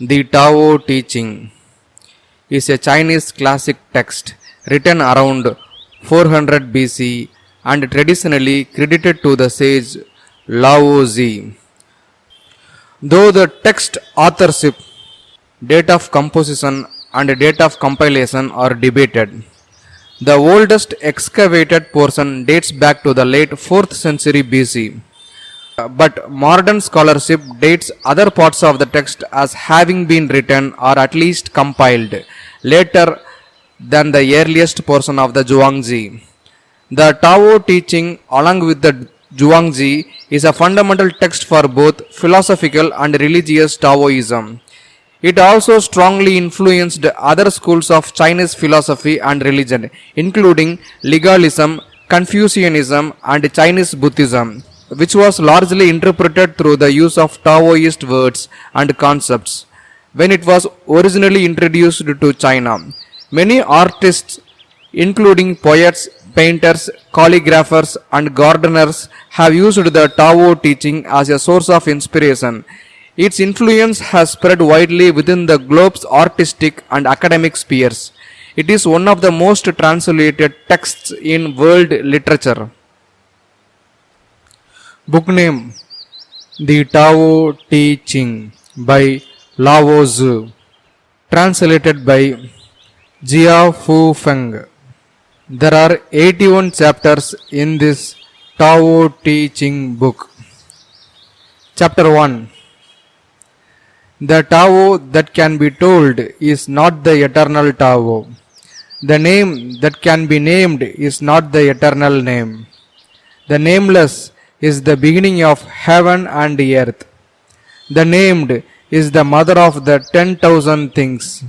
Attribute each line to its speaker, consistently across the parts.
Speaker 1: The Tao Teaching is a Chinese classic text written around 400 BC and traditionally credited to the sage Lao Tzu. Though the text authorship, date of composition, and date of compilation are debated, the oldest excavated portion dates back to the late 4th century BC. But modern scholarship dates other parts of the text as having been written or at least compiled later than the earliest portion of the Zhuangzi. The Tao Teaching, along with the Zhuangzi, is a fundamental text for both philosophical and religious Taoism. It also strongly influenced other schools of Chinese philosophy and religion, including legalism, Confucianism, and Chinese Buddhism, which was largely interpreted through the use of Taoist words and concepts. When it was originally introduced to China, many artists, including poets, painters, calligraphers, and gardeners, have used the Tao teaching as a source of inspiration. Its influence has spread widely within the globe's artistic and academic spheres. It is one of the most translated texts in world literature. Book name: The Tao Te Ching by Lao Tzu, translated by Jia Fu Feng. There are 81 chapters in this Tao Te Ching book. Chapter 1: The Tao that can be told is not the eternal Tao. The name that can be named is not the eternal name. The nameless is the beginning of heaven and earth. The named is the mother of the 10,000 things.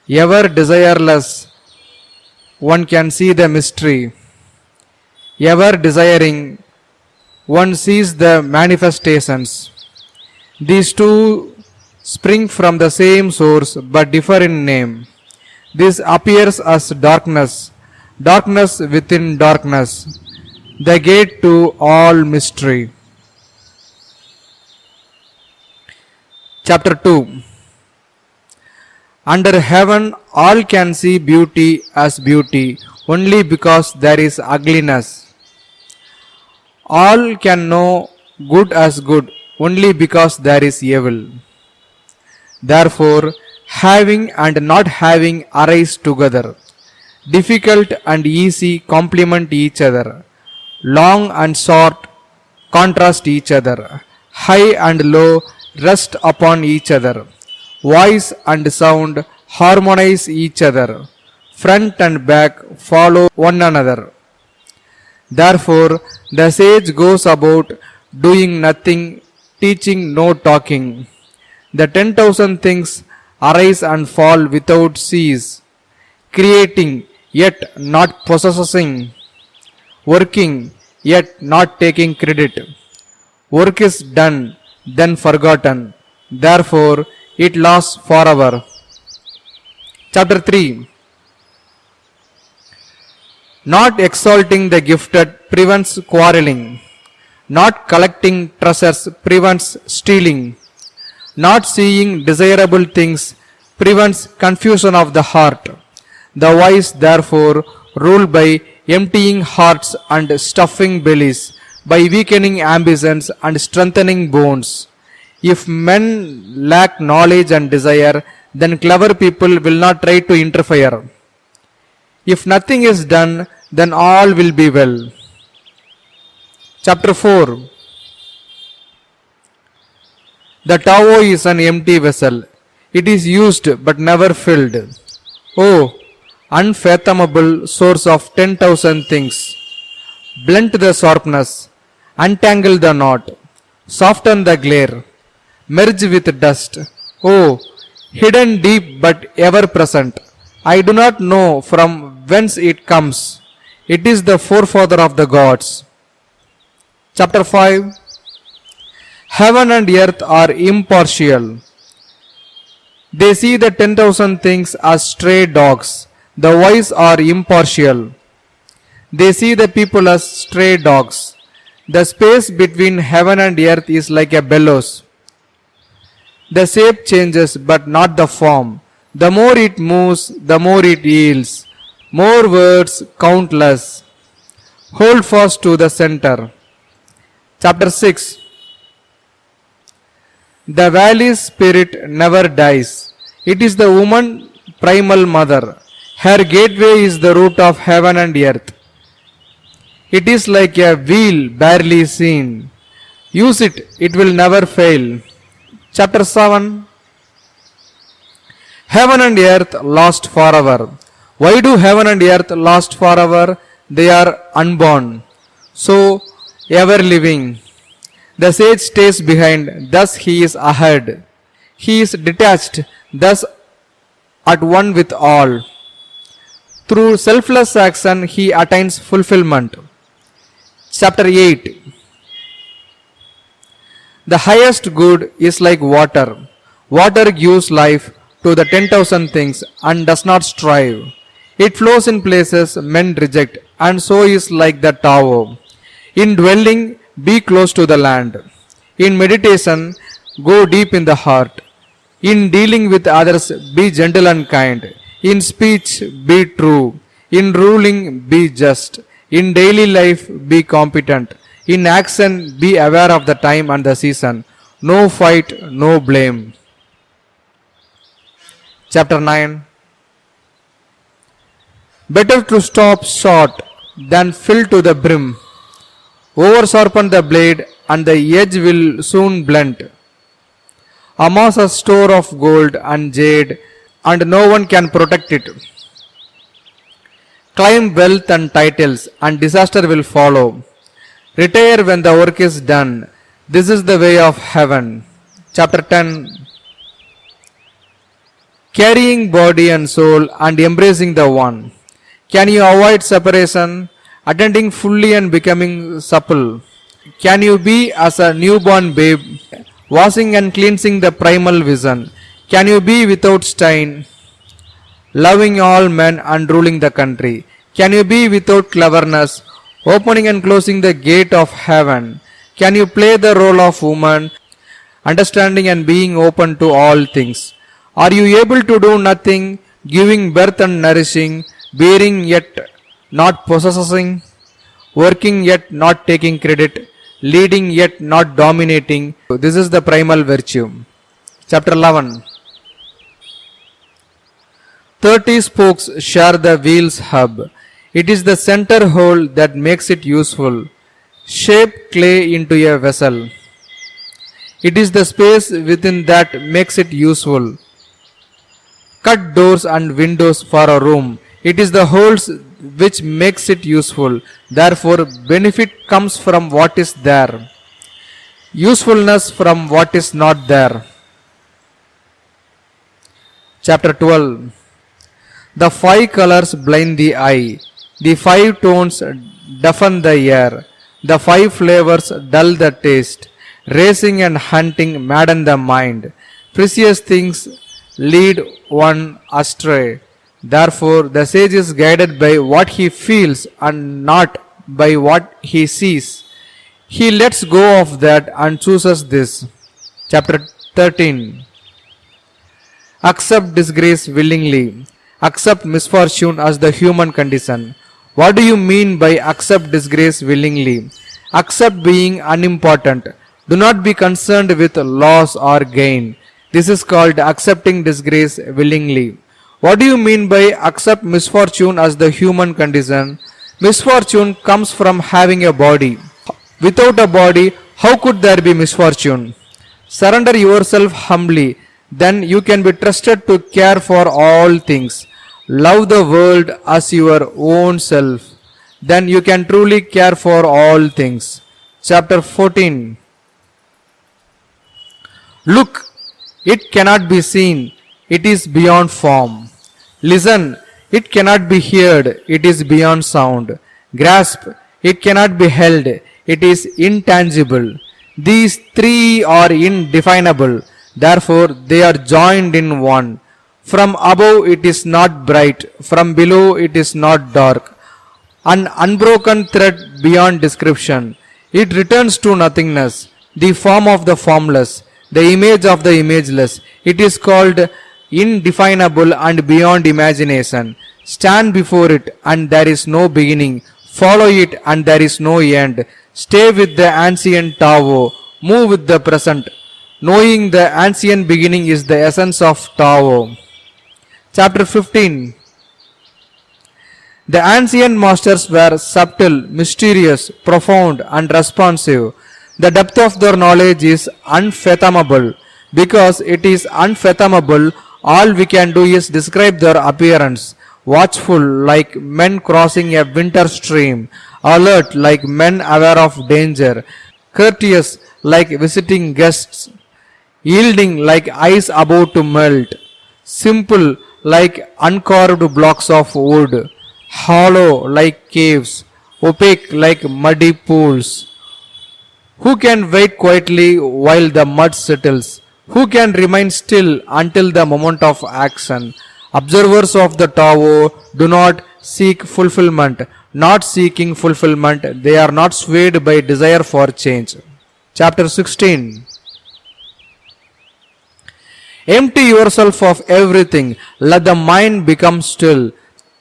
Speaker 1: Ever desireless, one can see the mystery. Ever desiring, one sees the manifestations. These two spring from the same source but differ in name. This appears as darkness, darkness within darkness, the gate to all mystery. Chapter 2: Under heaven, all can see beauty as beauty only because there is ugliness. All can know good as good only because there is evil. Therefore, having and not having arise together. Difficult and easy complement each other. Long and short contrast each other. High and low rest upon each other. Voice and sound harmonize each other. Front and back follow one another. Therefore, the sage goes about doing nothing, teaching no talking. The 10,000 things arise and fall without cease, creating yet not possessing, working yet not taking credit. Work is done, then forgotten. Therefore, it lasts forever. Chapter 3: Not exalting the gifted prevents quarreling. Not collecting treasures prevents stealing. Not seeing desirable things prevents confusion of the heart. The wise, therefore, rule by emptying hearts and stuffing bellies, by weakening ambitions and strengthening bones. If men lack knowledge and desire, then clever people will not try to interfere. If nothing is done, then all will be well. Chapter 4: The Tao is an empty vessel. It is used but never filled. Oh, unfathomable source of 10,000 things! Blunt the sharpness, untangle the knot, soften the glare, merge with dust. Oh, hidden deep but ever present. I do not know from whence it comes. It is the forefather of the gods. Chapter 5: Heaven and earth are impartial. They see the 10,000 things as stray dogs. The wise are impartial. They see the people as stray dogs. The space between heaven and earth is like a bellows. The shape changes, but not the form. The more it moves, the more it yields. More words, countless. Hold fast to the center. Chapter 6. The valley's spirit never dies. It is the woman primal mother. Her gateway is the root of heaven and earth. It is like a wheel barely seen. Use it, it will never fail. Chapter 7. Heaven and earth lost forever. Why do heaven and earth last forever? They are unborn, so ever living. The sage stays behind, thus he is ahead. He is detached, thus at one with all. Through selfless action, he attains fulfillment. Chapter 8. The highest good is like water. Water gives life to the 10,000 things and does not strive. It flows in places men reject, and so is like the tower. In dwelling, be close to the land. In meditation, go deep in the heart. In dealing with others, be gentle and kind. In speech, be true. In ruling, be just. In daily life, be competent. In action, be aware of the time and the season. No fight, no blame. Chapter 9. Better to stop short than fill to the brim. Over sharpen the blade, and the edge will soon blunt. Amass a store of gold and jade, and no one can protect it. Climb wealth and titles, and disaster will follow. Retire when the work is done. This is the way of heaven. Chapter 10. Carrying body and soul and embracing the one. Can you avoid separation, attending fully and becoming supple? Can you be as a newborn babe, washing and cleansing the primal vision? Can you be without stain, loving all men and ruling the country? Can you be without cleverness, opening and closing the gate of heaven? Can you play the role of woman, understanding and being open to all things? Are you able to do nothing, giving birth and nourishing, bearing yet not possessing, working yet not taking credit, leading yet not dominating? This is the primal virtue. Chapter 11. 30 spokes share the wheel's hub. It is the center hole that makes it useful. Shape clay into a vessel. It is the space within that makes it useful. Cut doors and windows for a room. It is the holes which makes it useful. Therefore, benefit comes from what is there. Usefulness from what is not there. Chapter 12. The 5 colors blind the eye. The 5 tones deafen the ear. The 5 flavors dull the taste. Racing and hunting madden the mind. Precious things lead one astray. Therefore, the sage is guided by what he feels and not by what he sees. He lets go of that and chooses this. Chapter 13. Accept disgrace willingly. Accept misfortune as the human condition. What do you mean by accept disgrace willingly? Accept being unimportant. Do not be concerned with loss or gain. This is called accepting disgrace willingly. What do you mean by accept misfortune as the human condition? Misfortune comes from having a body. Without a body, how could there be misfortune? Surrender yourself humbly, then you can be trusted to care for all things. Love the world as your own self, then you can truly care for all things. Chapter 14. Look, it cannot be seen, it is beyond form. Listen, it cannot be heard, it is beyond sound. Grasp, it cannot be held, it is intangible. These 3 are indefinable, therefore they are joined in one. From above it is not bright, from below it is not dark. An unbroken thread beyond description. It returns to nothingness, the form of the formless. the image of the imageless. It is called indefinable and beyond imagination. Stand before it and there is no beginning. Follow it and there is no end. Stay with the ancient Tao. Move with the present. Knowing the ancient beginning is the essence of Tao. Chapter 15. The ancient masters were subtle, mysterious, profound, and responsive. The depth of their knowledge is unfathomable. Because it is unfathomable, all we can do is describe their appearance. Watchful like men crossing a winter stream, alert like men aware of danger, courteous like visiting guests, yielding like ice about to melt, simple like uncarved blocks of wood, hollow like caves, opaque like muddy pools. Who can wait quietly while the mud settles? Who can remain still until the moment of action? Observers of the Tao do not seek fulfillment. Not seeking fulfillment, they are not swayed by desire for change. Chapter 16. Empty yourself of everything. Let the mind become still.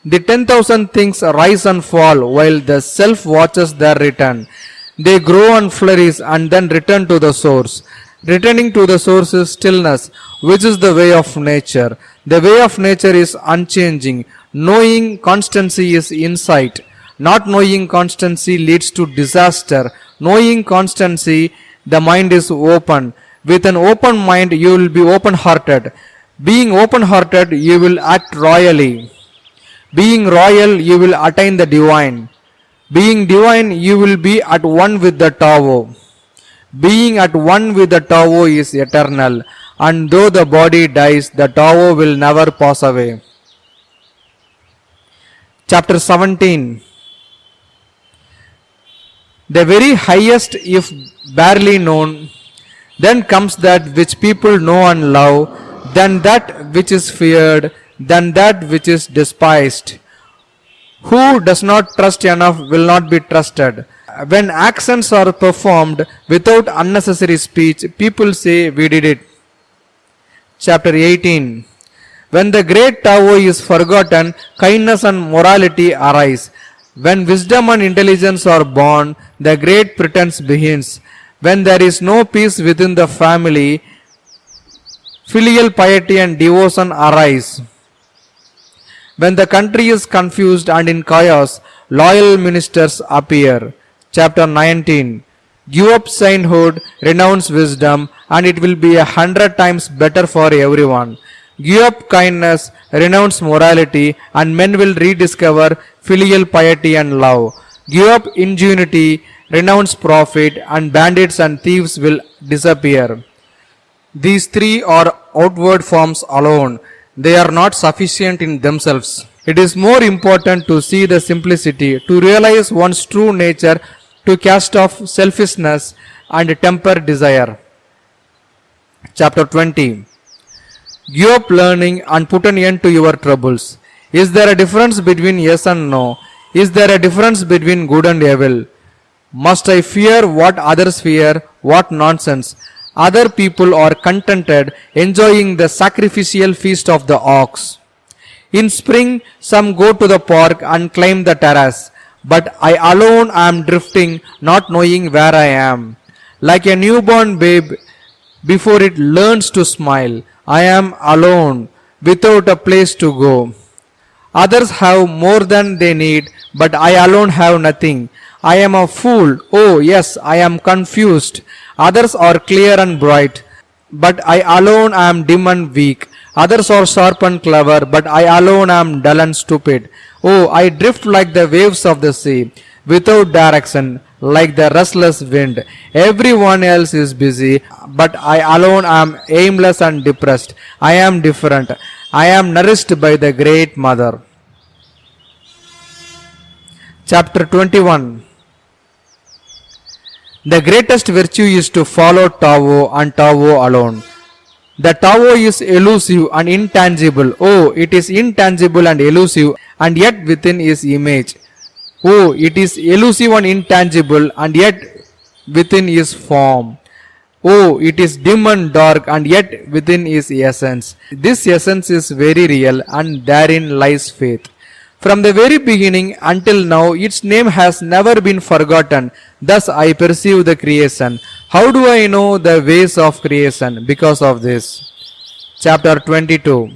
Speaker 1: The 10,000 things rise and fall while the self watches their return. They grow and flourish and then return to the source. Returning to the source is stillness, which is the way of nature. The way of nature is unchanging. Knowing constancy is insight. Not knowing constancy leads to disaster. Knowing constancy, the mind is open. With an open mind, you will be open hearted. Being open hearted, you will act royally. Being royal, you will attain the divine. Being divine, you will be at one with the Tao. Being at one with the Tao is eternal, and though the body dies, the Tao will never pass away. Chapter 17. The very highest, if barely known, then comes that which people know and love, then that which is feared, then that which is despised. Who does not trust enough will not be trusted. When actions are performed without unnecessary speech, people say, "We did it." Chapter 18. When the great Tao is forgotten, kindness and morality arise. When wisdom and intelligence are born, the great pretense begins. When there is no peace within the family, filial piety and devotion arise. When the country is confused and in chaos, loyal ministers appear. Chapter 19. Give up sainthood, renounce wisdom, and it will be 100 times better for everyone. Give up kindness, renounce morality, and men will rediscover filial piety and love. Give up ingenuity, renounce profit, and bandits and thieves will disappear. These three are outward forms alone. They are not sufficient in themselves. It is more important to see the simplicity, to realize one's true nature, to cast off selfishness and temper desire. Chapter 20. Give up learning and put an end to your troubles. Is there a difference between yes and no? Is there a difference between good and evil? Must I fear what others fear? What nonsense! Other people are contented, enjoying the sacrificial feast of the ox. In spring, some go to the park and climb the terrace, but I alone am drifting, not knowing where I am. Like a newborn babe, before it learns to smile, I am alone, without a place to go. Others have more than they need, but I alone have nothing. I am a fool. Oh, yes, I am confused. Others are clear and bright, but I alone am dim and weak. Others are sharp and clever, but I alone am dull and stupid. Oh, I drift like the waves of the sea, without direction, like the restless wind. Everyone else is busy, but I alone am aimless and depressed. I am different. I am nourished by the Great Mother. Chapter 21. The greatest virtue is to follow Tao and Tao alone. The Tao is elusive and intangible. Oh, it is intangible and elusive, and yet within is image. Oh, it is elusive and intangible, and yet within is form. Oh, it is dim and dark, and yet within is essence. This essence is very real, and therein lies faith. From the very beginning until now, its name has never been forgotten. Thus I perceive the creation. How do I know the ways of creation? Because of this. Chapter 22.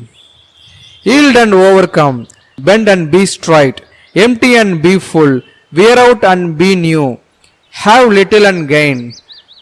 Speaker 1: Yield and overcome, bend and be straight, empty and be full, wear out and be new, have little and gain,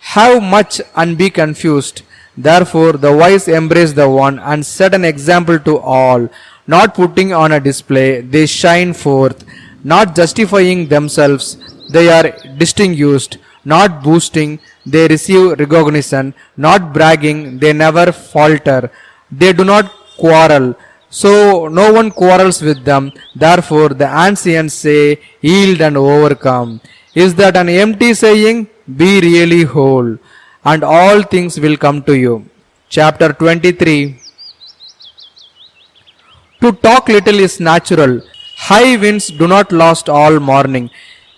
Speaker 1: have much and be confused. Therefore, the wise embrace the one and set an example to all, not putting on a display, they shine forth, not justifying themselves, they are distinguished, not boasting, they receive recognition, not bragging, they never falter, they do not quarrel. So no one quarrels with them. Therefore, the ancients say, yield and overcome. Is that an empty saying? Be really whole, and all things will come to you. Chapter 23. To talk little is natural. High winds do not last all morning.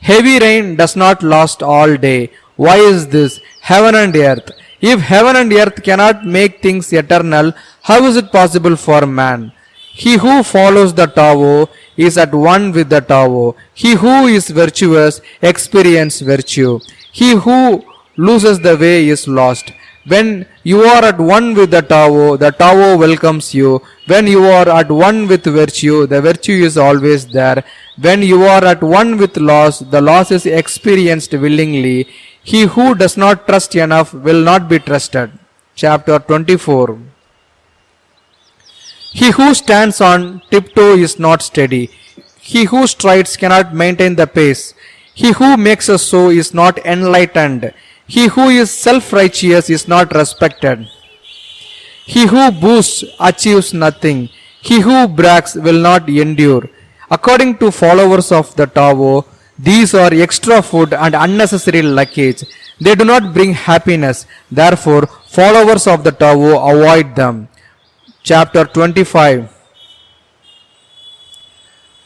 Speaker 1: Heavy rain does not last all day. Why is this? Heaven and earth. If heaven and earth cannot make things eternal, how is it possible for man? He who follows the Tao is at one with the Tao. He who is virtuous experiences virtue. He who loses the way is lost. When you are at one with the Tao welcomes you. When you are at one with virtue, the virtue is always there. When you are at one with loss, the loss is experienced willingly. He who does not trust enough will not be trusted. Chapter 24. He who stands on tiptoe is not steady. He who strides cannot maintain the pace. He who makes a show is not enlightened. He who is self-righteous is not respected. He who boasts achieves nothing. He who brags will not endure. According to followers of the Tao, these are extra food and unnecessary luggage. They do not bring happiness. Therefore, followers of the Tao avoid them. Chapter 25.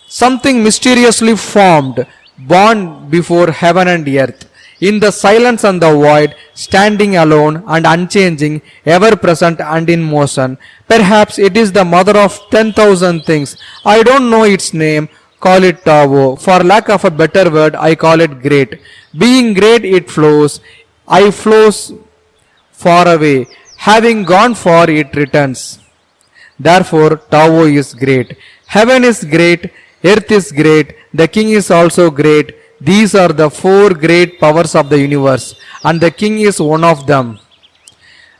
Speaker 1: Something mysteriously formed, born before heaven and earth, in the silence and the void, standing alone and unchanging, ever present and in motion. Perhaps it is the mother of 10,000 things. I don't know its name. Call it Tao. For lack of a better word, I call it great. Being great, it flows. I flows far away. Having gone far, it returns. Therefore, Tao is great. Heaven is great. Earth is great. The king is also great. These are the four great powers of the universe, and the king is one of them.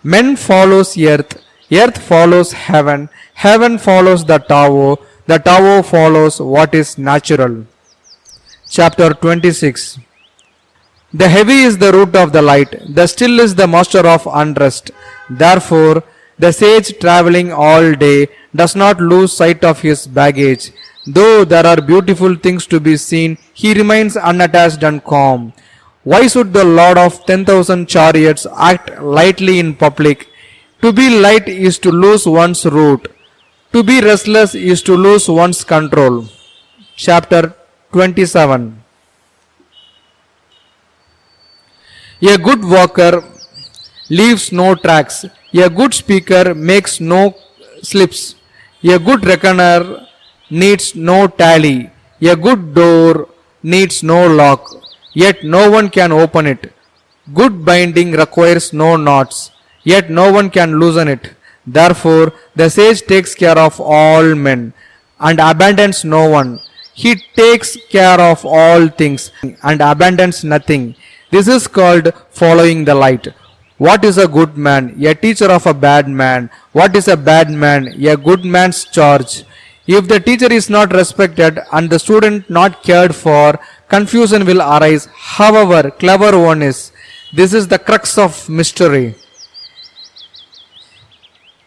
Speaker 1: Men follows earth. Earth follows heaven. Heaven follows the Tao follows what is natural. Chapter 26. The heavy is the root of the light. The still is the master of unrest. Therefore, the sage traveling all day does not lose sight of his baggage. Though there are beautiful things to be seen, he remains unattached and calm. Why should the lord of 10,000 chariots act lightly in public? To be light is to lose one's root. To be restless is to lose one's control. Chapter 27. A good walker leaves no tracks. A good speaker makes no slips. A good reckoner needs no tally. A good door needs no lock, yet no one can open it. Good binding requires no knots, yet no one can loosen it. Therefore, the sage takes care of all men and abandons no one. He takes care of all things and abandons nothing. This is called following the light. What is a good man? A teacher of a bad man. What is a bad man? A good man's charge. If the teacher is not respected and the student not cared for, confusion will arise. However clever one is, this is the crux of mystery.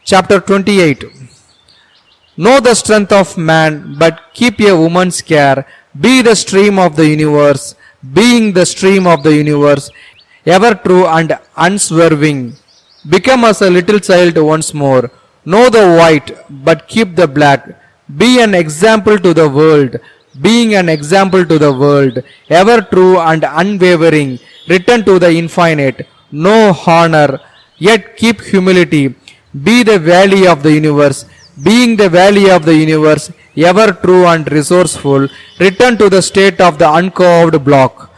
Speaker 1: Chapter 28. Know the strength of man, but keep a woman's care. Be the stream of the universe, being the stream of the universe, ever true and unswerving. Become as a little child once more. Know the white, but keep the black. Be an example to the world, being an example to the world, ever true and unwavering. Return to the infinite. Know honor, yet keep humility. Be the valley of the universe. Being the valley of the universe, ever true and resourceful, return to the state of the uncarved block.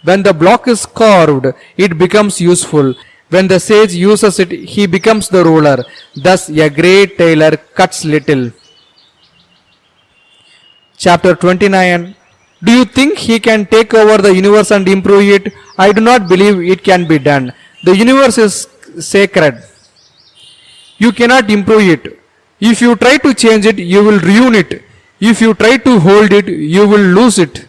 Speaker 1: When the block is carved, it becomes useful. When the sage uses it, he becomes the ruler. Thus, a great tailor cuts little. Chapter 29. Do you think he can take over the universe and improve it? I do not believe it can be done. The universe is sacred. You cannot improve it. If you try to change it, you will ruin it. If you try to hold it, you will lose it.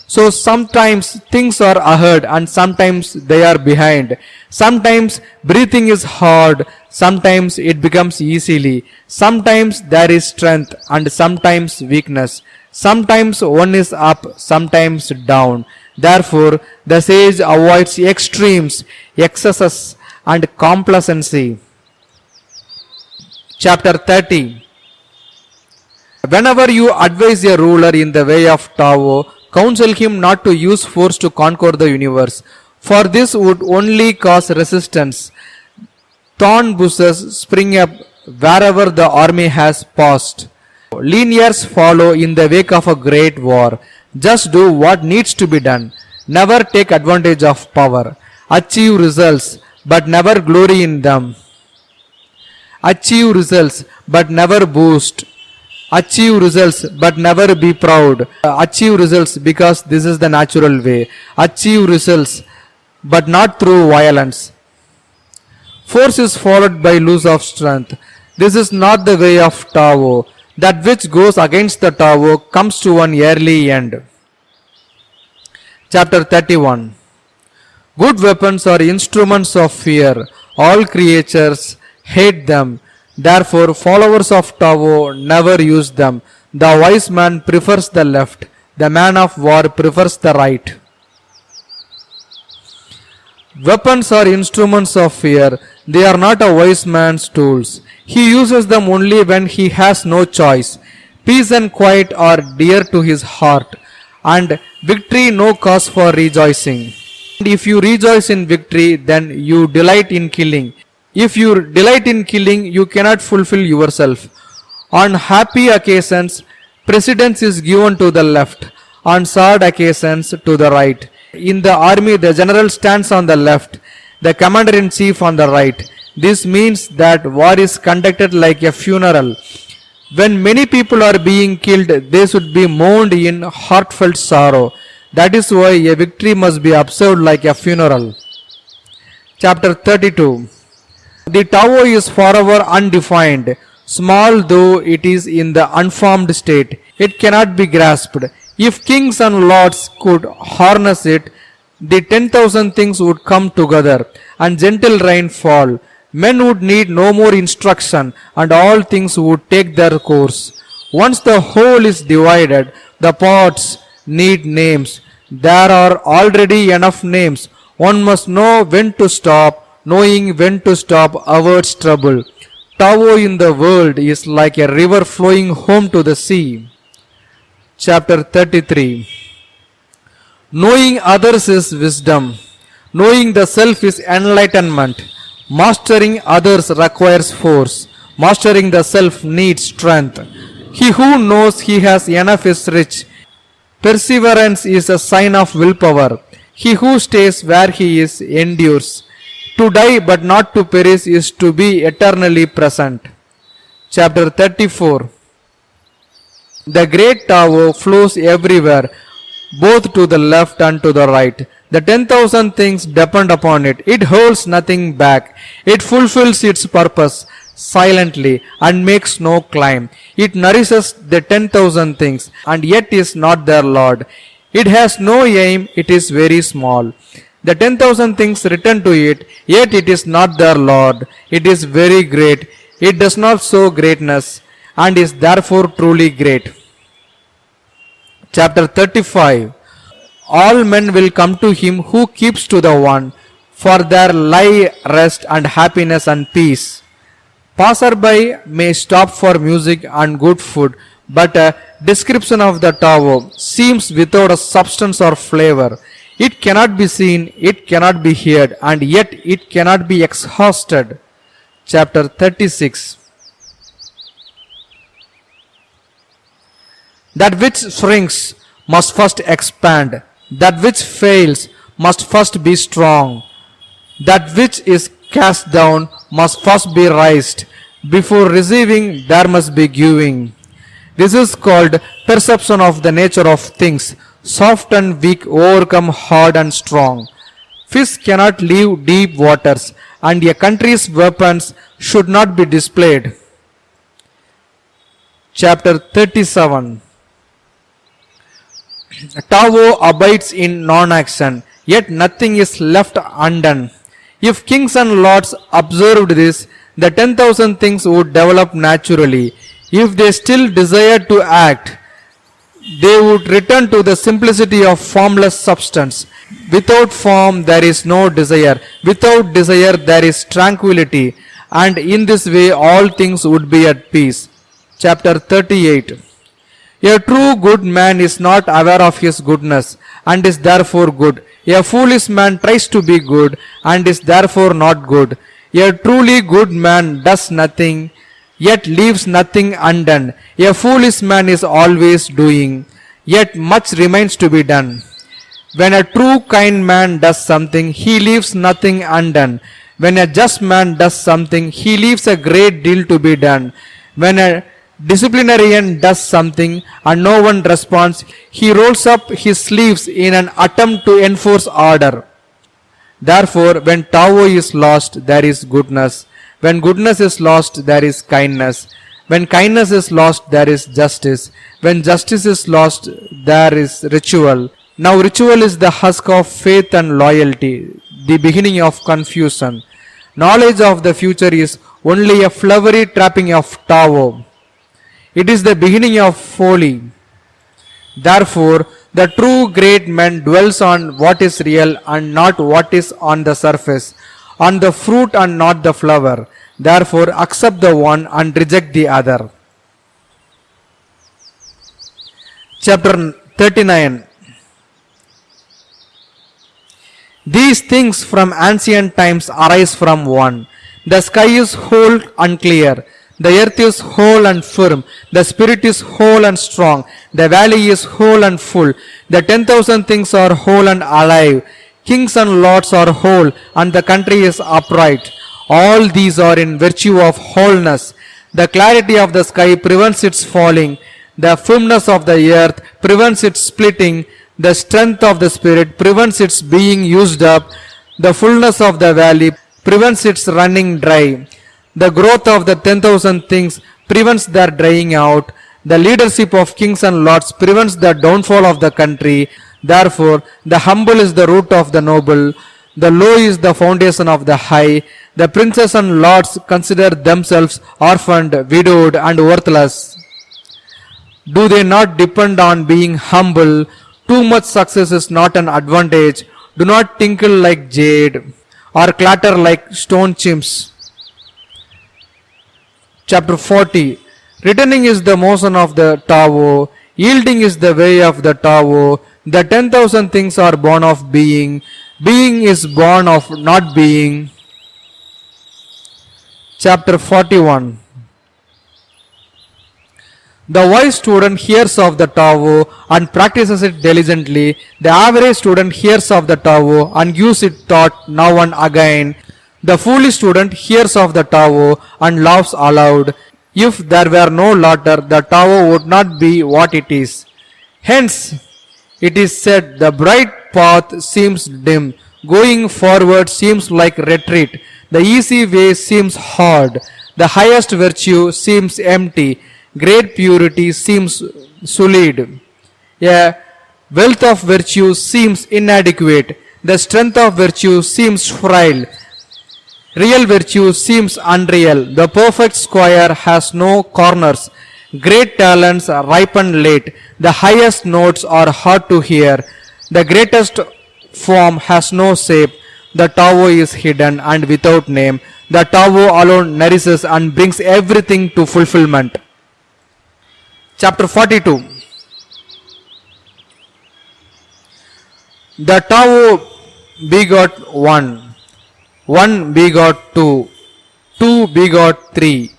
Speaker 1: So sometimes things are ahead and sometimes they are behind. Sometimes breathing is hard, sometimes it becomes easily. Sometimes there is strength and sometimes weakness. Sometimes one is up, sometimes down. Therefore, the sage avoids extremes, excesses and complacency. Chapter 30. Whenever you advise a ruler in the way of Tao, counsel him not to use force to conquer the universe, for this would only cause resistance. Thorn bushes spring up wherever the army has passed. Linears follow in the wake of a great war. Just do what needs to be done. Never take advantage of power. Achieve results, but never glory in them. Achieve results, but never boast. Achieve results, but never be proud. Achieve results because this is the natural way. Achieve results, but not through violence. Force is followed by loss of strength. This is not the way of Tao. That which goes against the Tao comes to an early end. Chapter 31. Good weapons are instruments of fear. All creatures hate them. Therefore, followers of Tao never use them. The wise man prefers the left. The man of war prefers the right. Weapons are instruments of fear. They are not a wise man's tools. He uses them only when he has no choice. Peace and quiet are dear to his heart, and victory no cause for rejoicing. And if you rejoice in victory, then you delight in killing. If you delight in killing, you cannot fulfill yourself. On happy occasions, precedence is given to the left. On sad occasions, to the right. In the army, the general stands on the left, the commander-in-chief on the right. This means that war is conducted like a funeral. When many people are being killed, they should be mourned in heartfelt sorrow. That is why a victory must be observed like a funeral. Chapter 32. The Tao is forever undefined. Small though it is in the unformed state, it cannot be grasped. If kings and lords could harness it, the 10,000 things would come together and gentle rain fall. Men would need no more instruction and all things would take their course. Once the whole is divided, the parts need names. There are already enough names. One must know when to stop. Knowing when to stop averts trouble. Tao in the world is like a river flowing home to the sea. Chapter 33. Knowing others is wisdom. Knowing the self is enlightenment. Mastering others requires force. Mastering the self needs strength. He who knows he has enough is rich. Perseverance is a sign of willpower. He who stays where he is endures. To die but not to perish is to be eternally present. Chapter 34. The great Tao flows everywhere, both to the left and to the right. The 10,000 things depend upon it. It holds nothing back. It fulfills its purpose silently and makes no claim. It nourishes the 10,000 things and yet is not their lord. It has no aim, it is very small. The 10,000 things return to it, yet it is not their lord. It is very great. It does not show greatness and is therefore truly great. Chapter 35. All men will come to him who keeps to the one, for there lie rest and happiness and peace. Passerby may stop for music and good food, but a description of the Tao seems without a substance or flavor. It cannot be seen, it cannot be heard, and yet it cannot be exhausted. Chapter 36. That which shrinks must first expand. That which fails must first be strong. That which is cast down must first be raised. Before receiving, there must be giving. This is called perception of the nature of things. Soft and weak overcome hard and strong. Fish cannot leave deep waters, and a country's weapons should not be displayed. Chapter 37. Tao abides in non-action, yet nothing is left undone. If kings and lords observed this, the 10,000 things would develop naturally. If they still desired to act, they would return to the simplicity of formless substance. Without form there is no desire. Without desire there is tranquility. And in this way all things would be at peace. Chapter 38. A true good man is not aware of his goodness and is therefore good. A foolish man tries to be good and is therefore not good. A truly good man does nothing, yet leaves nothing undone. A foolish man is always doing, yet much remains to be done. When a true kind man does something, he leaves nothing undone. When a just man does something, he leaves a great deal to be done. When a disciplinarian does something and no one responds, he rolls up his sleeves in an attempt to enforce order. Therefore, when Tao is lost, there is goodness. When goodness is lost, there is kindness. When kindness is lost, there is justice. When justice is lost, there is ritual. Now ritual is the husk of faith and loyalty, the beginning of confusion. Knowledge of the future is only a flowery trapping of Tao. It is the beginning of folly. Therefore, the true great man dwells on what is real and not what is on the surface, on the fruit and not the flower. Therefore, accept the one and reject the other. Chapter 39. These things from ancient times arise from one. The sky is whole and clear. The earth is whole and firm. The spirit is whole and strong. The valley is whole and full. The 10,000 things are whole and alive. Kings and lords are whole, and the country is upright. All these are in virtue of wholeness. The clarity of the sky prevents its falling. The firmness of the earth prevents its splitting. The strength of the spirit prevents its being used up. The fullness of the valley prevents its running dry. The growth of the 10,000 things prevents their drying out. The leadership of kings and lords prevents the downfall of the country. Therefore, the humble is the root of the noble. The low is the foundation of the high. The princes and lords consider themselves orphaned, widowed, and worthless. Do they not depend on being humble? Too much success is not an advantage. Do not tinkle like jade or clatter like stone chimps. Chapter 40. Returning is the motion of the Tao. Yielding is the way of the Tao. The 10,000 things are born of being. Being is born of not being. Chapter 41. The wise student hears of the Tao and practices it diligently. The average student hears of the Tao and gives it thought now and again. The foolish student hears of the Tao and laughs aloud. If there were no laughter, the Tao would not be what it is. Hence, it is said, the bright path seems dim. Going forward seems like retreat. The easy way seems hard. The highest virtue seems empty. Great purity seems sullied. A wealth of virtue seems inadequate. The strength of virtue seems frail. Real virtue seems unreal. The perfect square has no corners. Great talents ripen late. The highest notes are hard to hear. The greatest form has no shape. The Tao is hidden and without name. The Tao alone nourishes and brings everything to fulfillment. Chapter 42. The Tao begot one, one begot two, two begot three,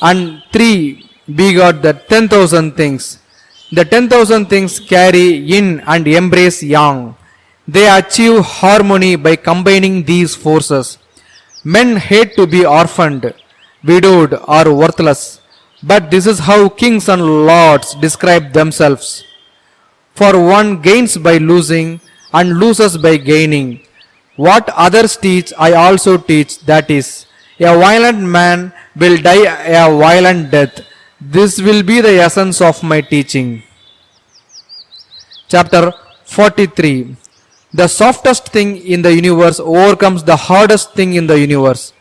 Speaker 1: and three begot the 10,000 things. The 10,000 things carry yin and embrace yang. They achieve harmony by combining these forces. Men hate to be orphaned, widowed, or worthless, but this is how kings and lords describe themselves. For one gains by losing and loses by gaining. What others teach, I also teach, that is, a violent man will die a violent death. This will be the essence of my teaching. Chapter 43. The softest thing in the universe overcomes the hardest thing in the universe.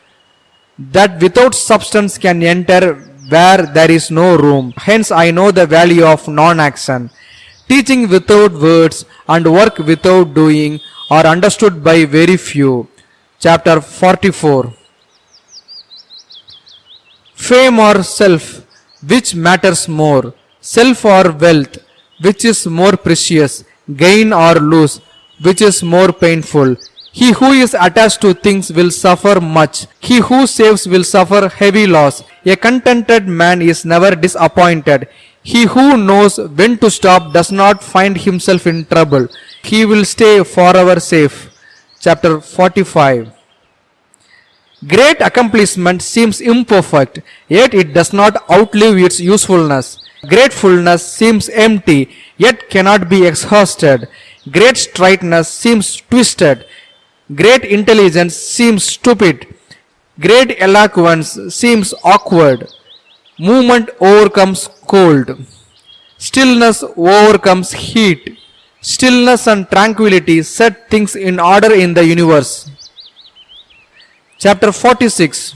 Speaker 1: That without substance can enter where there is no room. Hence I know the value of non-action. Teaching without words and work without doing are understood by very few. Chapter 44. Fame or self, which matters more? Self or wealth, which is more precious? Gain or lose, which is more painful? He who is attached to things will suffer much. He who saves will suffer heavy loss. A contented man is never disappointed. He who knows when to stop does not find himself in trouble. He will stay forever safe. Chapter 45. Great accomplishment seems imperfect, yet it does not outlive its usefulness. Gratefulness seems empty, yet cannot be exhausted. Great straightness seems twisted. Great intelligence seems stupid. Great eloquence seems awkward. Movement overcomes cold. Stillness overcomes heat. Stillness and tranquility set things in order in the universe. Chapter 46.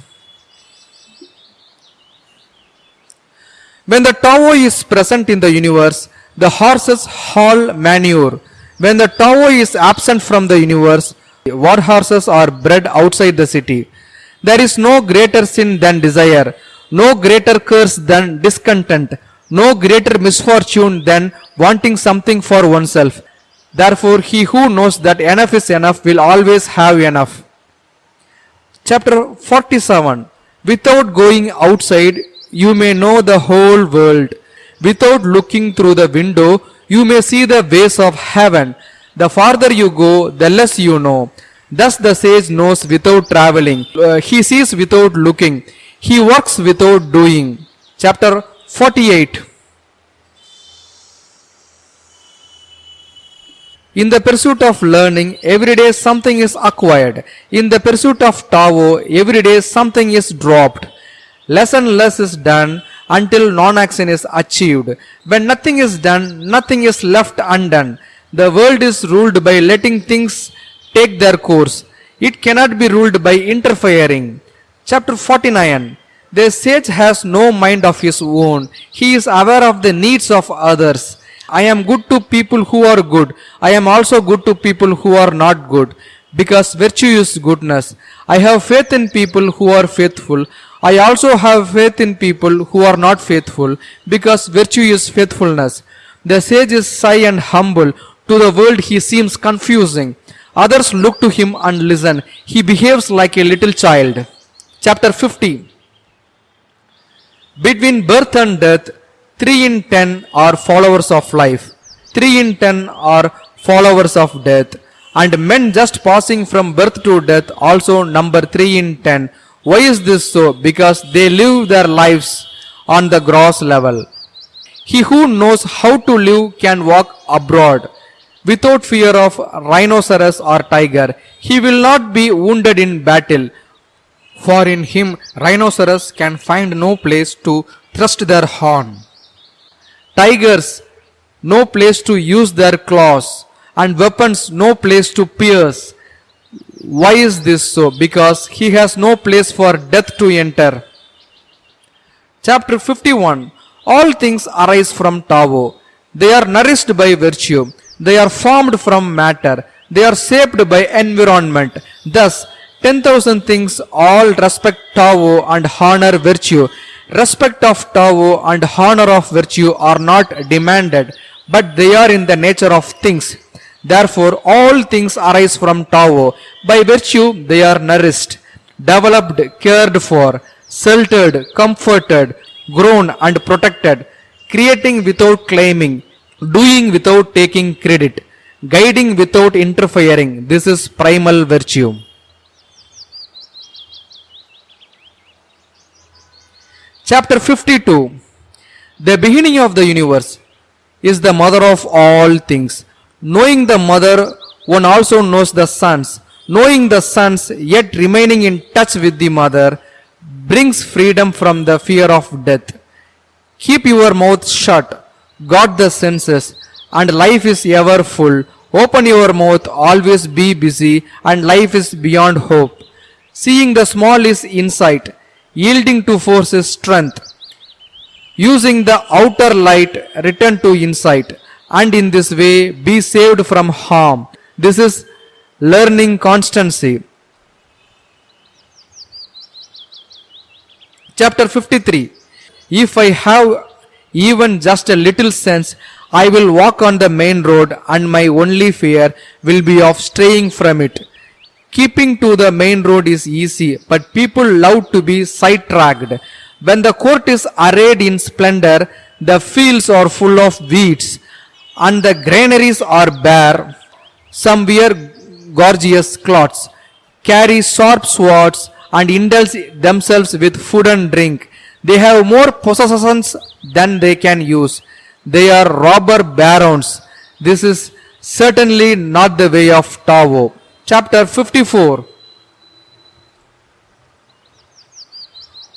Speaker 1: When the Tao is present in the universe, the horses haul manure. When the Tao is absent from the universe, war horses are bred outside the city. There is no greater sin than desire, no greater curse than discontent, no greater misfortune than wanting something for oneself. Therefore, he who knows that enough is enough will always have enough. Chapter 47. Without going outside, you may know the whole world. Without looking through the window, you may see the ways of heaven. The farther you go, the less you know. Thus the sage knows without traveling. He sees without looking. He works without doing. Chapter 48. In the pursuit of learning, every day something is acquired. In the pursuit of Tao, every day something is dropped. Less and less is done until non-action is achieved. When nothing is done, nothing is left undone. The world is ruled by letting things take their course. It cannot be ruled by interfering. Chapter 49. The sage has no mind of his own. He is aware of the needs of others. I am good to people who are good. I am also good to people who are not good, because virtue is goodness. I have faith in people who are faithful. I also have faith in people who are not faithful, because virtue is faithfulness. The sage is shy and humble. To the world he seems confusing. Others look to him and listen. He behaves like a little child. Chapter 50. Between birth and death, 3 in 10 are followers of life. 3 in 10 are followers of death. And men just passing from birth to death also number 3 in 10. Why is this so? Because they live their lives on the gross level. He who knows how to live can walk abroad without fear of rhinoceros or tiger. He will not be wounded in battle, for in him rhinoceros can find no place to thrust their horn. Tigers no place to use their claws, and weapons no place to pierce. Why is this so? Because he has no place for death to enter. Chapter 51. All things arise from Tao. They are nourished by virtue. They are formed from matter. They are shaped by environment. Thus, 10,000 things all respect Tao and honor virtue. Respect of Tao and honor of virtue are not demanded, but they are in the nature of things. Therefore, all things arise from Tao. By virtue, they are nourished, developed, cared for, sheltered, comforted, grown, and protected, creating without claiming, doing without taking credit, guiding without interfering. This is primal virtue. Chapter 52. The beginning of the universe is the mother of all things. Knowing the mother, one also knows the sons. Knowing the sons, yet remaining in touch with the mother, brings freedom from the fear of death. Keep your mouth shut, guard the senses, and life is ever full. Open your mouth, always be busy, and life is beyond hope. Seeing the small is insight, yielding to force is strength. Using the outer light, return to insight, and in this way be saved from harm. This is learning constancy. Chapter 53. If I have even just a little sense, I will walk on the main road, and my only fear will be of straying from it. Keeping to the main road is easy, but people love to be sidetracked. When the court is arrayed in splendor, the fields are full of weeds, and the granaries are bare. Some wear gorgeous cloths, carry sharp swords, and indulge themselves with food and drink. They have more possessions than they can use. They are robber barons. This is certainly not the way of Tao. Chapter 54.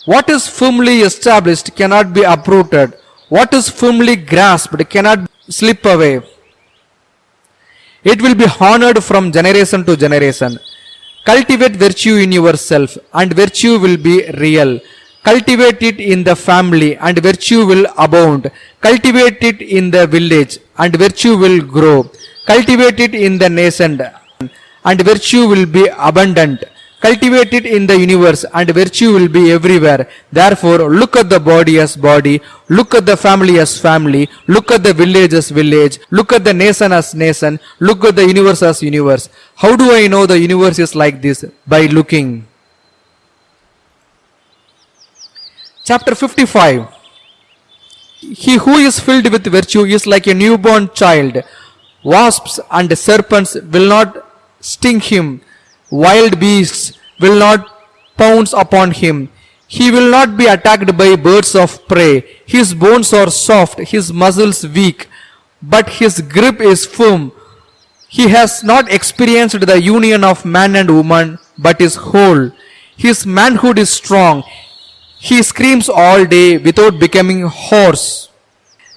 Speaker 1: What is firmly established cannot be uprooted. What is firmly grasped cannot slip away. It will be honored from generation to generation. Cultivate virtue in yourself, and virtue will be real. Cultivate it in the family, and virtue will abound. Cultivate it in the village, and virtue will grow. Cultivate it in the nation, and virtue will be abundant. Cultivate it in the universe, and virtue will be everywhere. Therefore, look at the body as body, look at the family as family, look at the village as village, look at the nation as nation, look at the universe as universe. How do I know the universe is like this? By looking. Chapter 55. He who is filled with virtue is like a newborn child. Wasps and serpents will not sting him. Wild beasts will not pounce upon him. He will not be attacked by birds of prey. His bones are soft, his muscles weak, but his grip is firm. He has not experienced the union of man and woman, but is whole. His manhood is strong. He screams all day without becoming hoarse.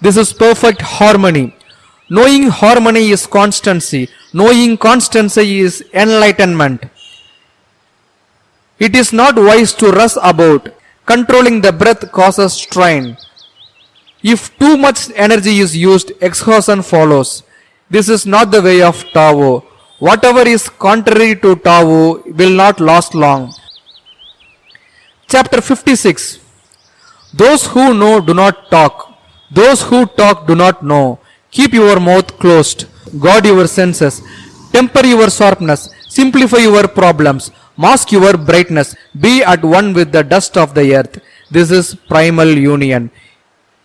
Speaker 1: This is perfect harmony. Knowing harmony is constancy. Knowing constancy is enlightenment. It is not wise to rush about. Controlling the breath causes strain. If too much energy is used, exhaustion follows. This is not the way of Tao. Whatever is contrary to Tao will not last long. Chapter 56. Those who know do not talk. Those who talk do not know. Keep your mouth closed. Guard your senses. Temper your sharpness. Simplify your problems. Mask your brightness. Be at one with the dust of the earth. This is primal union.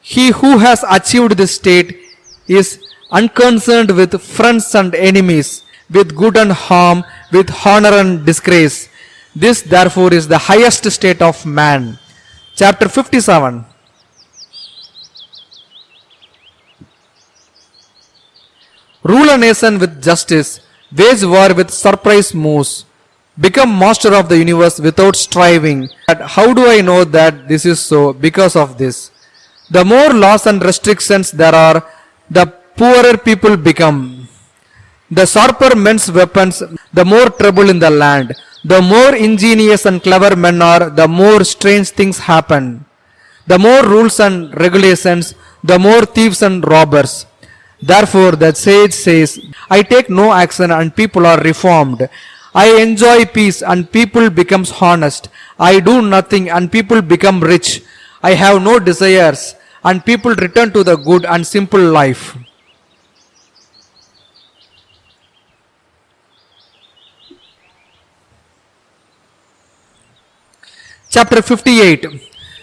Speaker 1: He who has achieved this state is unconcerned with friends and enemies, with good and harm, with honor and disgrace. This therefore is the highest state of man. Chapter 57. Rule a nation with justice, wage war with surprise moves, become master of the universe without striving. But how do I know that this is so? Because of this. The more laws and restrictions there are, the poorer people become. The sharper men's weapons, the more trouble in the land. The more ingenious and clever men are, the more strange things happen. The more rules and regulations, the more thieves and robbers. Therefore, the sage says, I take no action and people are reformed. I enjoy peace and people becomes honest. I do nothing and people become rich. I have no desires and people return to the good and simple life. Chapter 58.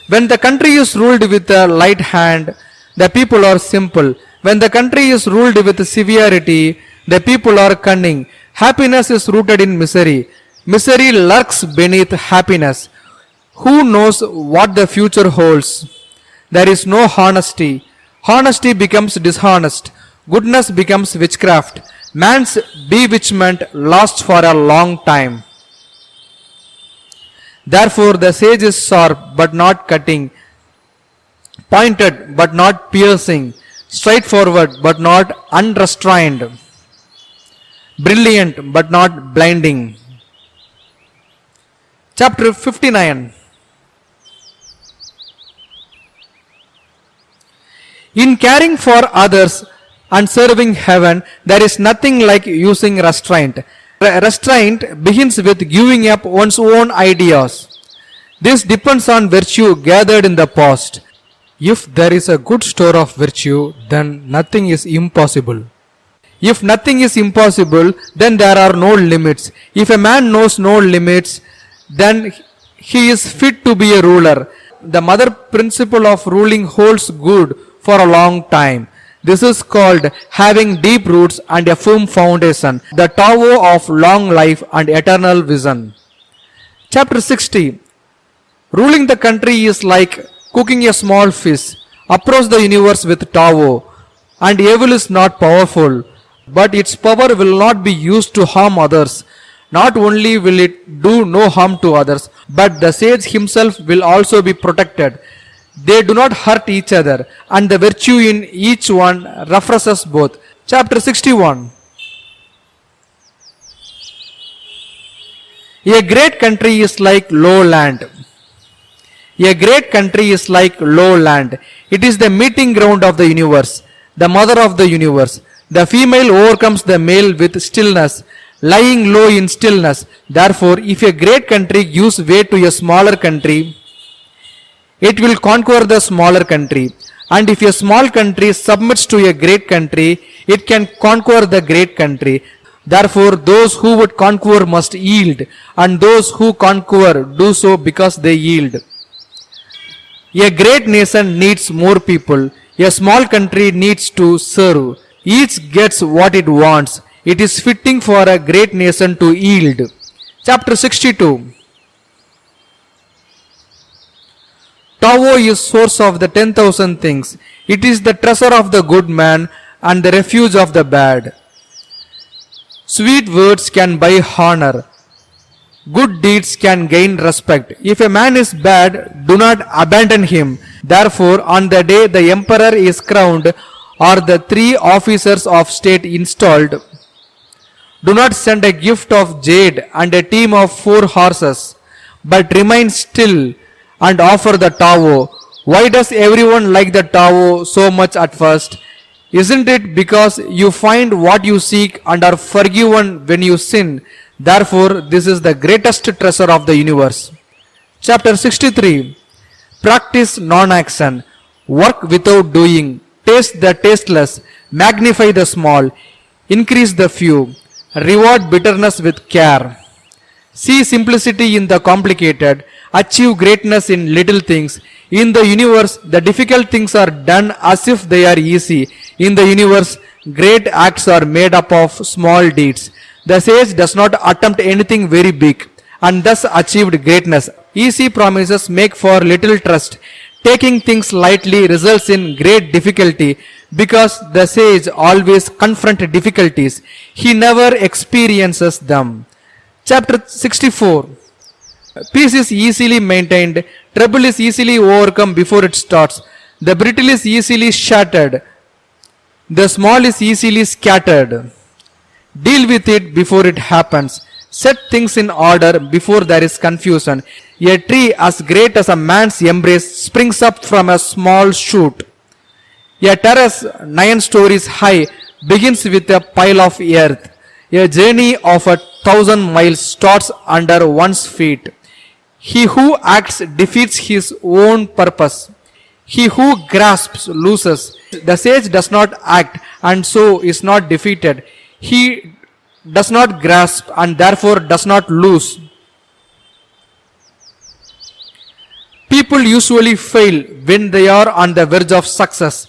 Speaker 1: When the country is ruled with a light hand, the people are simple. When the country is ruled with severity, the people are cunning. Happiness is rooted in misery. Misery lurks beneath happiness. Who knows what the future holds? There is no honesty. Honesty becomes dishonest. Goodness becomes witchcraft. Man's bewitchment lasts for a long time. Therefore, the sage is sharp but not cutting, pointed but not piercing, straightforward but not unrestrained, brilliant but not blinding. Chapter 59. In caring for others and serving heaven, there is nothing like using restraint. Restraint begins with giving up one's own ideas. This depends on virtue gathered in the past. If there is a good store of virtue, then nothing is impossible. If nothing is impossible, then there are no limits. If a man knows no limits, then he is fit to be a ruler. The mother principle of ruling holds good for a long time. This is called having deep roots and a firm foundation, the Tao of long life and eternal vision. Chapter 60. Ruling the country is like cooking a small fish. Approach the universe with Tao, and evil is not powerful, but its power will not be used to harm others. Not only will it do no harm to others, but the sage himself will also be protected. They do not hurt each other, and the virtue in each one refreshes both. Chapter 61. A great country is like low land. A great country is like low land. It is the meeting ground of the universe, the mother of the universe. The female overcomes the male with stillness, lying low in stillness. Therefore, if a great country gives way to a smaller country, it will conquer the smaller country. And if a small country submits to a great country, it can conquer the great country. Therefore, those who would conquer must yield, and those who conquer do so because they yield. A great nation needs more people. A small country needs to serve. Each gets what it wants. It is fitting for a great nation to yield. Chapter 62. Tao is source of the 10,000 things. It is the treasure of the good man and the refuge of the bad. Sweet words can buy honor. Good deeds can gain respect. If a man is bad, do not abandon him. Therefore, on the day the emperor is crowned or the 3 officers of state installed, do not send a gift of jade and a team of 4 horses, but remain still and offer the Tao. Why does everyone like the Tao so much at first? Isn't it because you find what you seek and are forgiven when you sin? Therefore, this is the greatest treasure of the universe. Chapter 63. Practice non-action. Work without doing. Taste the tasteless. Magnify the small. Increase the few. Reward bitterness with care. See simplicity in the complicated. Achieve greatness in little things. In the universe, the difficult things are done as if they are easy. In the universe, great acts are made up of small deeds. The sage does not attempt anything very big and thus achieved greatness. Easy promises make for little trust. Taking things lightly results in great difficulty because the sage always confronts difficulties. He never experiences them. Chapter 64. Peace is easily maintained. Trouble is easily overcome before it starts. The brittle is easily shattered. The small is easily scattered. Deal with it before it happens. Set things in order before there is confusion. A tree as great as a man's embrace springs up from a small shoot. A terrace 9 stories high begins with a pile of earth. A journey of 1,000 miles starts under one's feet. He who acts defeats his own purpose. He who grasps loses. The sage does not act and so is not defeated. He does not grasp and therefore does not lose. People usually fail when they are on the verge of success.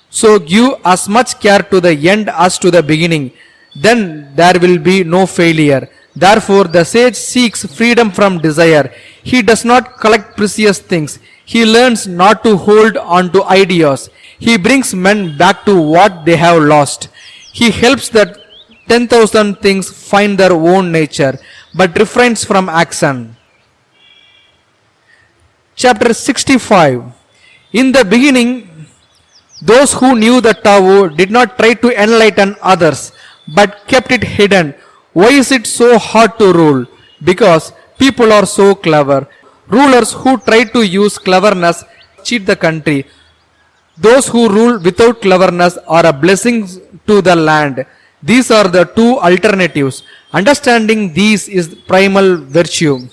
Speaker 1: So give as much care to the end as to the beginning. Then there will be no failure. Therefore, the sage seeks freedom from desire. He does not collect precious things. He learns not to hold on to ideas. He brings men back to what they have lost. He helps that 10,000 things find their own nature, but refrains from action. Chapter 65. In the beginning, those who knew the Tao did not try to enlighten others, but kept it hidden. Why is it so hard to rule? Because people are so clever. Rulers who try to use cleverness cheat the country. Those who rule without cleverness are a blessing to the land. These are the two alternatives. Understanding these is primal virtue.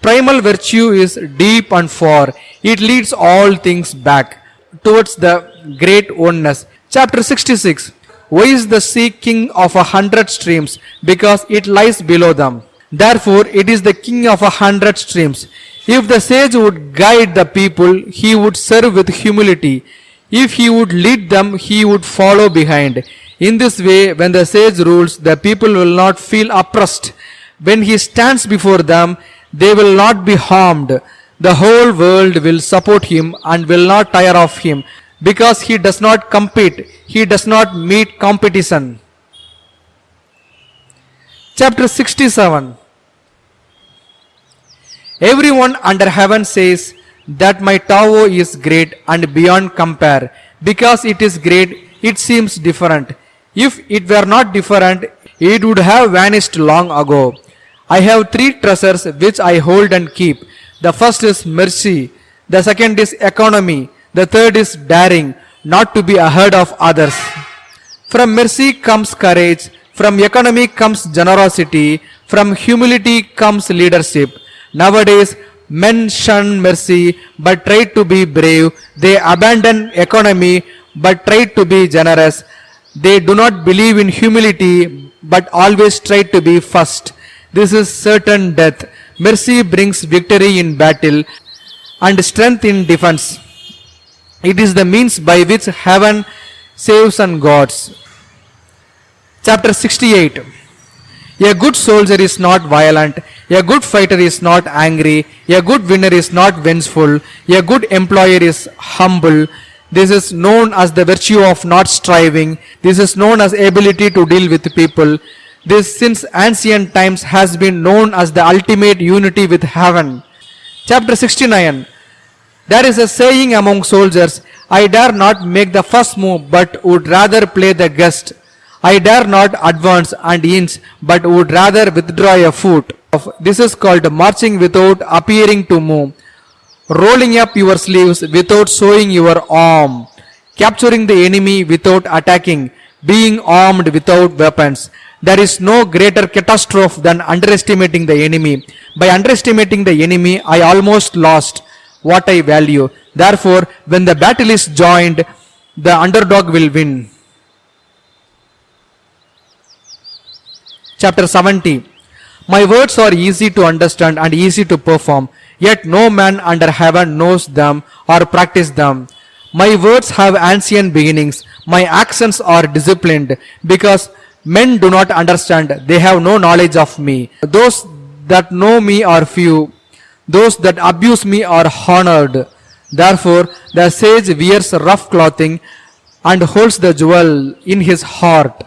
Speaker 1: Primal virtue is deep and far. It leads all things back towards the great oneness. Chapter 66. Why is the sea king of 100 streams? Because it lies below them. Therefore, it is the king of 100 streams. If the sage would guide the people, he would serve with humility. If he would lead them, he would follow behind. In this way, when the sage rules, the people will not feel oppressed. When he stands before them, they will not be harmed. The whole world will support him and will not tire of him, because he does not compete, he does not meet competition. Chapter 67. Everyone under heaven says that my Tao is great and beyond compare. Because it is great, it seems different. If it were not different, it would have vanished long ago. I have three treasures which I hold and keep. The first is mercy, the second is economy, the third is daring, not to be ahead of others. From mercy comes courage, from economy comes generosity, from humility comes leadership. Nowadays, men shun mercy but try to be brave. They abandon economy but try to be generous. They do not believe in humility but always try to be first. This is certain death. Mercy brings victory in battle and strength in defense. It is the means by which heaven saves and guards. Chapter 68. A good soldier is not violent. A good fighter is not angry. A good winner is not vengeful. A good employer is humble. This is known as the virtue of not striving. This is known as ability to deal with people. This since ancient times has been known as the ultimate unity with heaven. Chapter 69. There is a saying among soldiers, I dare not make the first move but would rather play the guest. I dare not advance and inch but would rather withdraw a foot. This is called marching without appearing to move, rolling up your sleeves without showing your arm, capturing the enemy without attacking, being armed without weapons. There is no greater catastrophe than underestimating the enemy. By underestimating the enemy, I almost lost what I value. Therefore, when the battle is joined, the underdog will win. Chapter 70. My words are easy to understand and easy to perform, yet no man under heaven knows them or practice them. My words have ancient beginnings. My actions are disciplined, because men do not understand. They have no knowledge of me. Those that know me are few. Those that abuse me are honored. Therefore, the sage wears rough clothing and holds the jewel in his heart.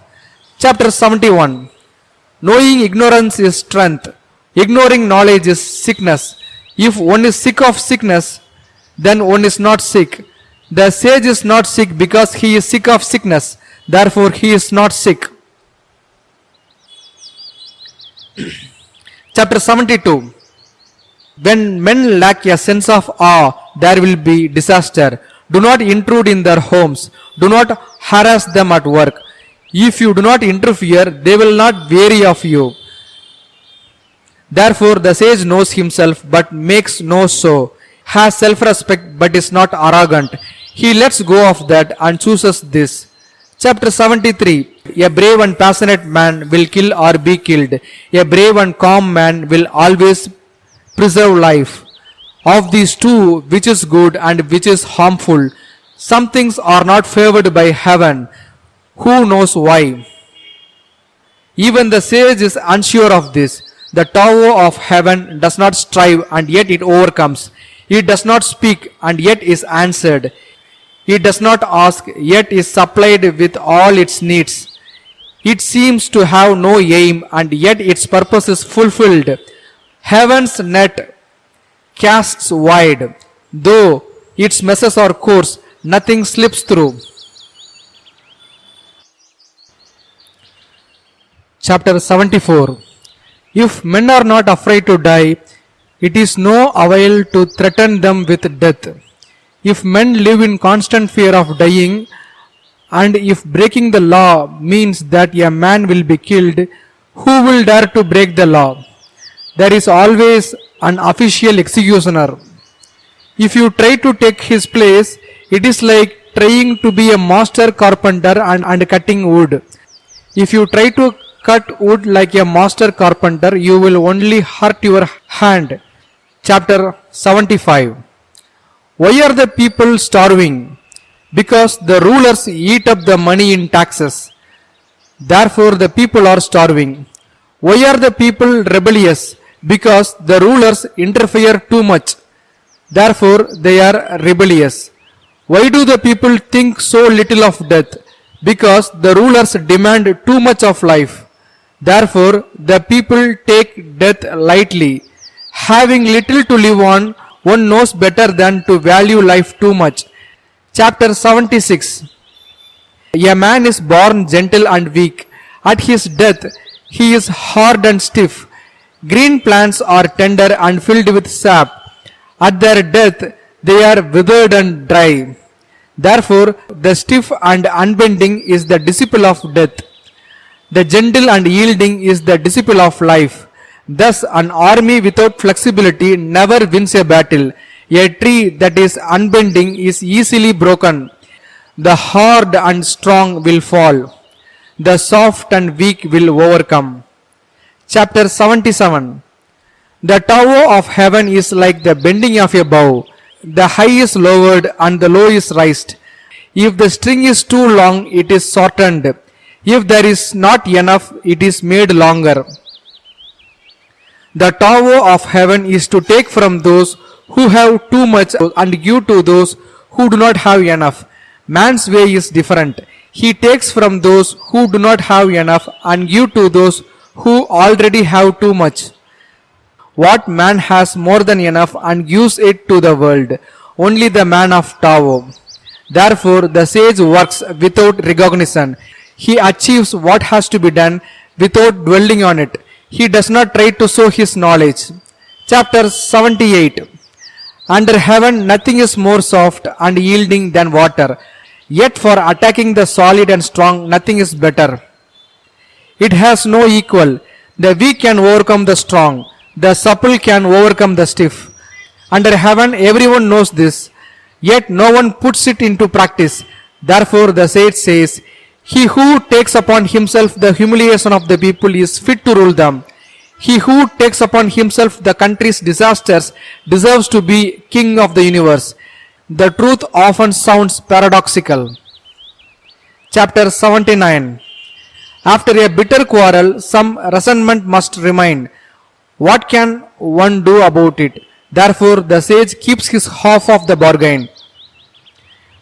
Speaker 1: Chapter 71. Knowing ignorance is strength. Ignoring knowledge is sickness. If one is sick of sickness, then one is not sick. The sage is not sick because he is sick of sickness. Therefore, he is not sick. Chapter 72. When men lack a sense of awe, there will be disaster. Do not intrude in their homes. Do not harass them at work. If you do not interfere, they will not weary of you. Therefore, the sage knows himself but makes no show, has self-respect but is not arrogant. He lets go of that and chooses this. Chapter 73. A brave and passionate man will kill or be killed. A brave and calm man will always preserve life. Of these two, which is good and which is harmful? Some things are not favored by heaven. Who knows why? Even the sage is unsure of this. The tower of heaven does not strive and yet it overcomes. It does not speak and yet is answered. It does not ask yet is supplied with all its needs. It seems to have no aim and yet its purpose is fulfilled. Heaven's net casts wide. Though its messes are coarse, nothing slips through. Chapter 74. If men are not afraid to die, it is no avail to threaten them with death. If men live in constant fear of dying, and if breaking the law means that a man will be killed, who will dare to break the law? There is always an official executioner. If you try to take his place, it is like trying to be a master carpenter and cutting wood. If you try to cut wood like a master carpenter, you will only hurt your hand. Chapter 75. Why are the people starving? Because the rulers eat up the money in taxes. Therefore the people are starving. Why are the people rebellious? Because the rulers interfere too much. Therefore they are rebellious. Why do the people think so little of death? Because the rulers demand too much of life. Therefore the people take death lightly. Having little to live on, one knows better than to value life too much. Chapter 76. A man is born gentle and weak. At his death, he is hard and stiff. Green plants are tender and filled with sap. At their death, they are withered and dry. Therefore, the stiff and unbending is the disciple of death. The gentle and yielding is the disciple of life. Thus, an army without flexibility never wins a battle. A tree that is unbending is easily broken. The hard and strong will fall. The soft and weak will overcome. Chapter 77. The tower of heaven is like the bending of a bow. The high is lowered and the low is raised. If the string is too long, it is shortened. If there is not enough, it is made longer. The tower of heaven is to take from those who have too much and give to those who do not have enough. Man's way is different. He takes from those who do not have enough and give to those who already have too much. What man has more than enough and gives it to the world? Only the man of tower. Therefore the sage works without recognition. He achieves what has to be done without dwelling on it. He does not try to show his knowledge. Chapter 78. Under heaven nothing is more soft and yielding than water. Yet for attacking the solid and strong nothing is better. It has no equal. The weak can overcome the strong. The supple can overcome the stiff. Under heaven everyone knows this. Yet no one puts it into practice. Therefore the sage says, he who takes upon himself the humiliation of the people is fit to rule them. He who takes upon himself the country's disasters deserves to be king of the universe. The truth often sounds paradoxical. Chapter 79. After a bitter quarrel, some resentment must remain. What can one do about it? Therefore the sage keeps his half of the bargain,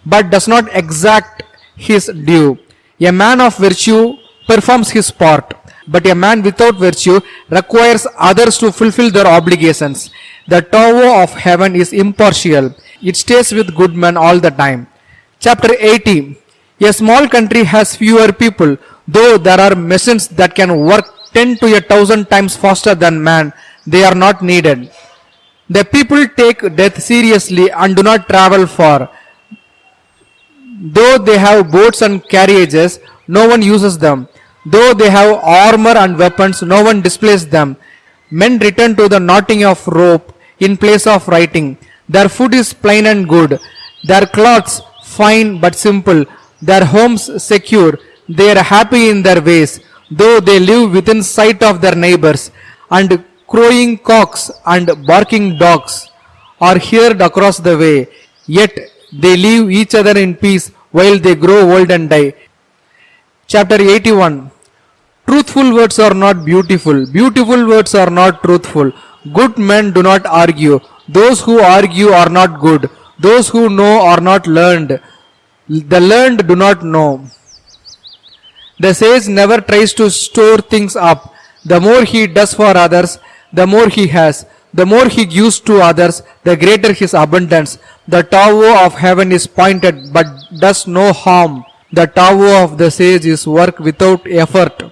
Speaker 1: but does not exact his due. A man of virtue performs his part, but a man without virtue requires others to fulfill their obligations. The tower of heaven is impartial. It stays with good men all the time. Chapter 80. A small country has fewer people, though there are machines that can work 10 to 1,000 times faster than man. They are not needed. The people take death seriously and do not travel far. Though they have boats and carriages, no one uses them. Though they have armor and weapons, no one displays them. Men return to the knotting of rope in place of writing. Their food is plain and good. Their clothes fine but simple. Their homes secure. They are happy in their ways, though they live within sight of their neighbors, and crowing cocks and barking dogs are heard across the way, yet they leave each other in peace while they grow old and die. Chapter 81. Truthful words are not beautiful. Beautiful words are not truthful. Good men do not argue. Those who argue are not good. Those who know are not learned. The learned do not know. The sage never tries to store things up. The more he does for others, the more he has. The more he gives to others, the greater his abundance. The tower of heaven is pointed but does no harm. The tower of the sage is work without effort.